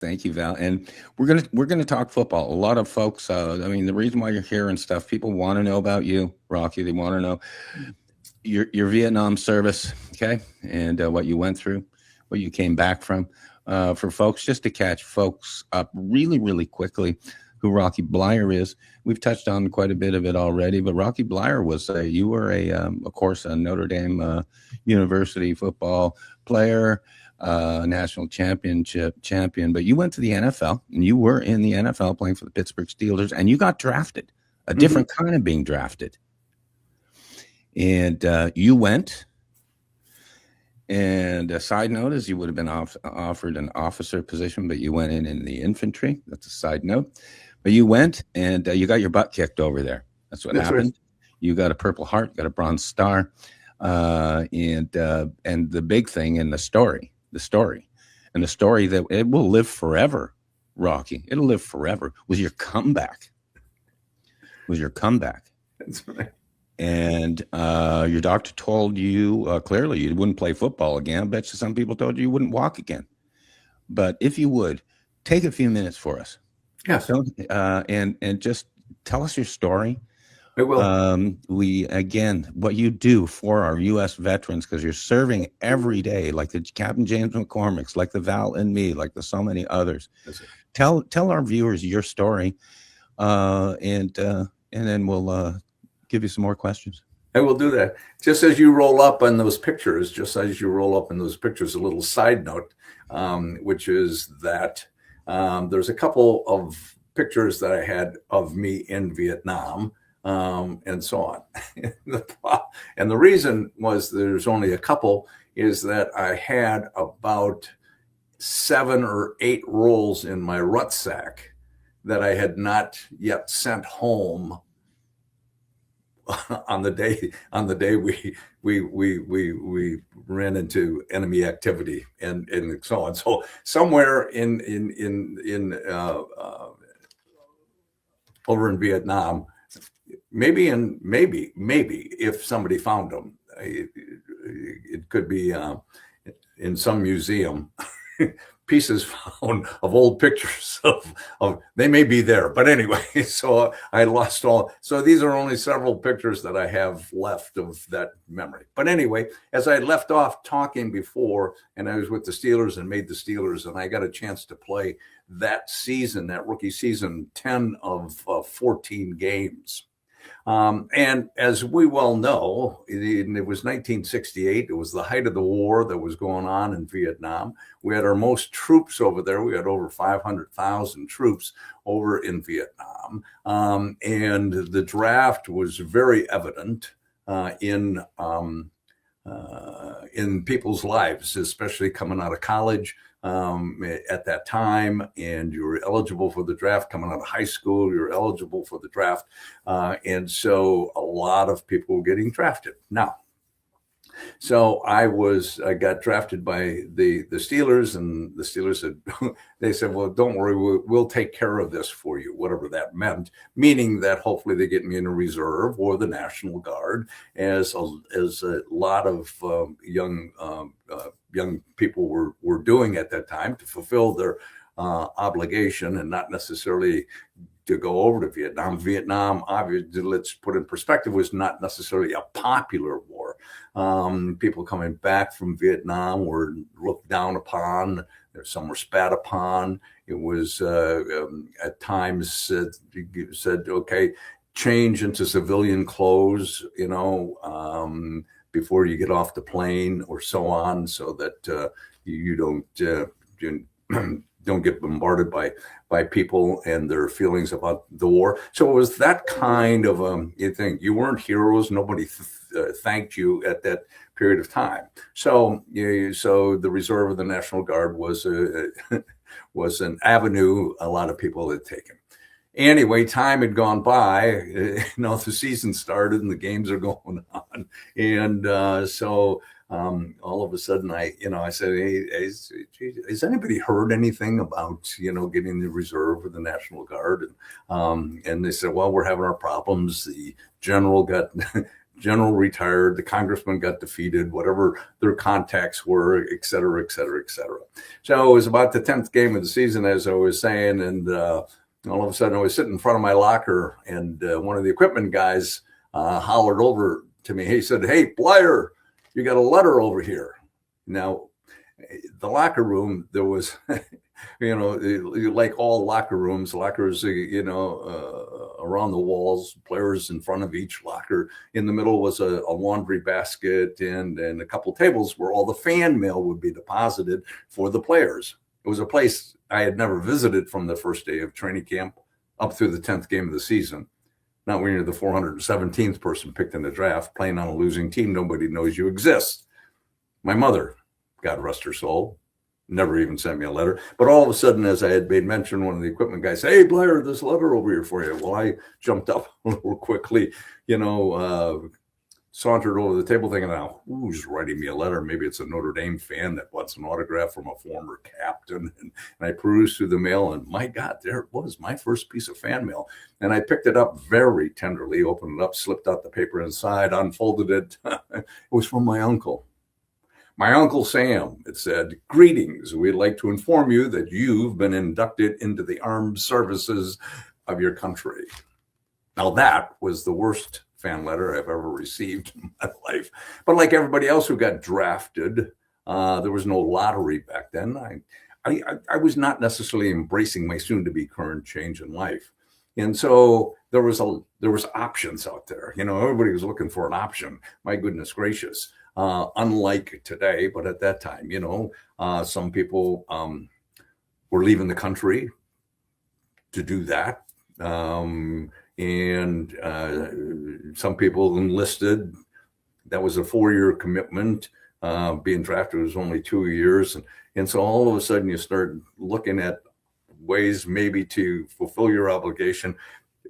Thank you, Val. And we're gonna talk football. A lot of folks. I mean, the reason why you're here and stuff, people want to know about you, Rocky. They want to know your Vietnam service, okay, and what you went through, what you came back from. For folks, just to catch folks up really, really quickly, who Rocky Bleier is. We've touched on quite a bit of it already, but Rocky Bleier was you were of course, a Notre Dame University football player, national championship champion. But you went to the NFL, and you were in the NFL playing for the Pittsburgh Steelers, and you got drafted, a different kind of being drafted. And you went. And a side note is you would have been offered an officer position, but you went in the infantry. That's a side note. But you went and you got your butt kicked over there. That's what happened. Right. You got a Purple Heart, got a Bronze Star, and the big thing in the story that it will live forever, Rocky. It'll live forever. Was your comeback? That's right. And your doctor told you clearly you wouldn't play football again. I bet you some people told you wouldn't walk again. But if you would, take a few minutes for us. Yes. And just tell us your story. I will. What you do for our U.S. veterans, because you're serving every day, like the Captain James McCormick's, like the Val and me, like the so many others. Tell our viewers your story, and then we'll give you some more questions. I will do that. Just as you roll up in those pictures, a little side note, which is that there's a couple of pictures that I had of me in Vietnam, and so on. And the reason was there's only a couple is that I had about 7 or 8 rolls in my rucksack that I had not yet sent home on the day we ran into enemy activity and so on. So somewhere in over in Vietnam, maybe if somebody found them, it could be in some museum. Pieces found of old pictures of they may be there, but anyway, so I lost all. So these are only several pictures that I have left of that memory. But anyway, as I left off talking before, and I was with the Steelers and made the Steelers, and I got a chance to play that season, that rookie season, 10 of 14 games. And as we well know, it was 1968. It was the height of the war that was going on in Vietnam. We had our most troops over there. We had over 500,000 troops over in Vietnam. And the draft was very evident in people's lives, especially coming out of college. At that time, and you were eligible for the draft coming out of high school, you're eligible for the draft. And so a lot of people were getting drafted. Now, so I got drafted by the Steelers, and the Steelers said, well, don't worry, we'll take care of this for you, whatever that meant, meaning that hopefully they get me in a reserve or the National Guard, as a lot of young people were doing at that time to fulfill their obligation and not necessarily to go over to Vietnam. Vietnam, obviously, let's put in perspective, was not necessarily a popular war. People coming back from Vietnam were looked down upon. Some were spat upon. It was at times said, okay, change into civilian clothes, before you get off the plane or so on, so that you don't get bombarded by people and their feelings about the war. So it was that kind of thing. You weren't heroes. Nobody thanked you at that period of time. So the Reserve of the National Guard was an avenue a lot of people had taken. Anyway, time had gone by. The season started and the games are going on, and so all of a sudden, I said, hey, has anybody heard anything about getting the reserve or the National Guard? And they said, well, we're having our problems. The general got general retired, the congressman got defeated, whatever their contacts were, et cetera, et cetera, et cetera. So it was about the 10th game of the season, as I was saying, and all of a sudden I was sitting in front of my locker, and one of the equipment guys hollered over to me. He said, "Hey, Bleier, you got a letter over here." Now, the locker room, there was, like all locker rooms, lockers, around the walls, players in front of each locker. In the middle was a laundry basket and a couple tables where all the fan mail would be deposited for the players. It was a place I had never visited from the first day of training camp up through the 10th game of the season. Not when you're the 417th person picked in the draft, playing on a losing team, nobody knows you exist. My mother, God rest her soul, never even sent me a letter. But all of a sudden, as I had made mention, one of the equipment guys said, "Hey, Bleier, this letter over here for you." Well, I jumped up a little quickly, sauntered over the table thinking, now, who's writing me a letter? Maybe it's a Notre Dame fan that wants an autograph from a former captain. And I perused through the mail, and my God, there it was, my first piece of fan mail. And I picked it up very tenderly, opened it up, slipped out the paper inside, unfolded it. It was from my uncle. My Uncle Sam, it said, "Greetings. We'd like to inform you that you've been inducted into the armed services of your country." Now, that was the worst fan letter I've ever received in my life. But like everybody else who got drafted, there was no lottery back then. I was not necessarily embracing my soon-to-be current change in life. And so there was options out there. Everybody was looking for an option. My goodness gracious. Unlike today, but at that time, some people were leaving the country to do that. And some people enlisted. That was a 4-year commitment. Being drafted was only 2 years. And so all of a sudden you start looking at ways maybe to fulfill your obligation.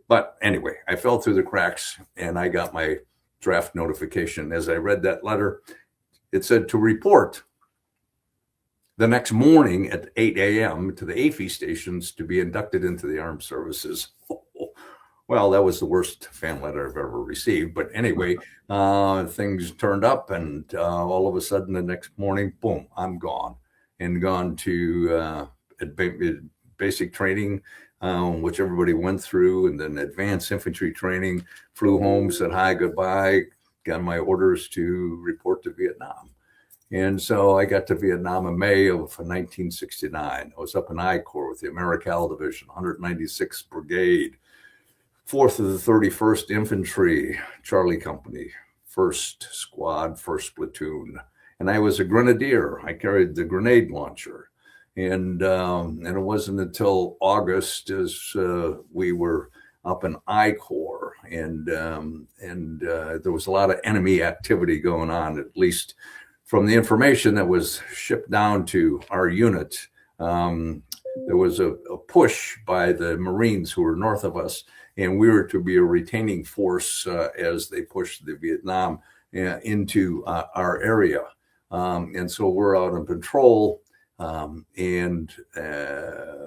But anyway, I fell through the cracks and I got my draft notification. As I read that letter, it said to report the next morning at 8 a.m. to the AFI stations to be inducted into the armed services. Well, that was the worst fan letter I've ever received. But anyway, things turned up, and all of a sudden the next morning, boom, I'm gone. And gone to basic training, which everybody went through, and then advanced infantry training, flew home, said hi, goodbye, got my orders to report to Vietnam. And so I got to Vietnam in May of 1969. I was up in I Corps with the Americal Division, 196th Brigade, 4th of the 31st Infantry, Charlie Company, 1st Squad, 1st Platoon. And I was a grenadier. I carried the grenade launcher. And it wasn't until August as we were up in I Corps, and there was a lot of enemy activity going on, at least from the information that was shipped down to our unit. There was a push by the Marines who were north of us, and we were to be a retaining force as they pushed the Vietnam into our area. And so we're out on patrol, and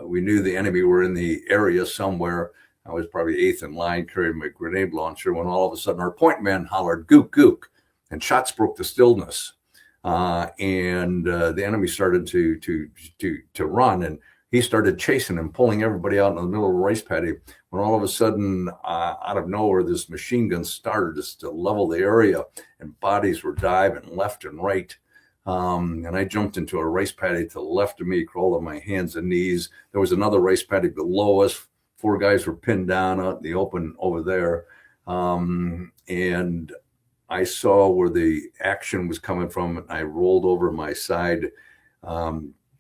we knew the enemy were in the area somewhere. I was probably 8th in line carrying my grenade launcher when all of a sudden our point man hollered, "Gook, gook," and shots broke the stillness. And the enemy started to run, and he started chasing and pulling everybody out in the middle of a rice paddy, when all of a sudden, out of nowhere, this machine gun started just to level the area, and bodies were diving left and right. And I jumped into a rice paddy to the left of me, crawled on my hands and knees. There was another rice paddy below us. 4 guys were pinned down out in the open over there. And I saw where the action was coming from. And I rolled over my side,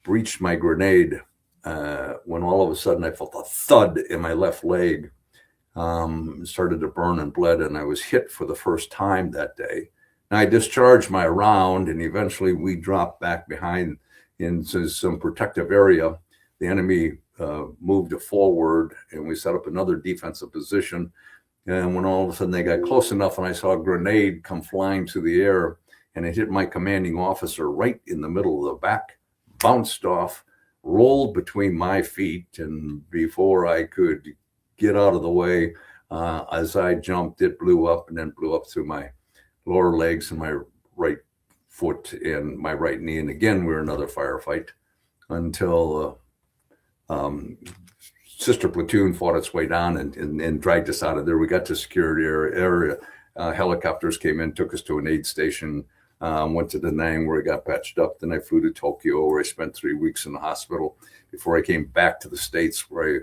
breached my grenade, when all of a sudden I felt a thud in my left leg. It started to burn and bled, and I was hit for the first time that day. And I discharged my round, and eventually we dropped back behind into some protective area. The enemy moved forward, and we set up another defensive position. And when all of a sudden they got close enough, and I saw a grenade come flying through the air, and it hit my commanding officer right in the middle of the back, bounced off, rolled between my feet, and before I could get out of the way, as I jumped, it blew up, and then blew up through my lower legs and my right foot and my right knee. And again, we were another firefight until sister platoon fought its way down and dragged us out of there. We got to security area. Helicopters came in, took us to an aid station, went to Da Nang where I got patched up. Then I flew to Tokyo where I spent 3 weeks in the hospital before I came back to the States where I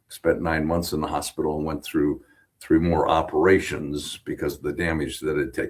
spent 9 months in the hospital and went through 3 more operations because of the damage that had taken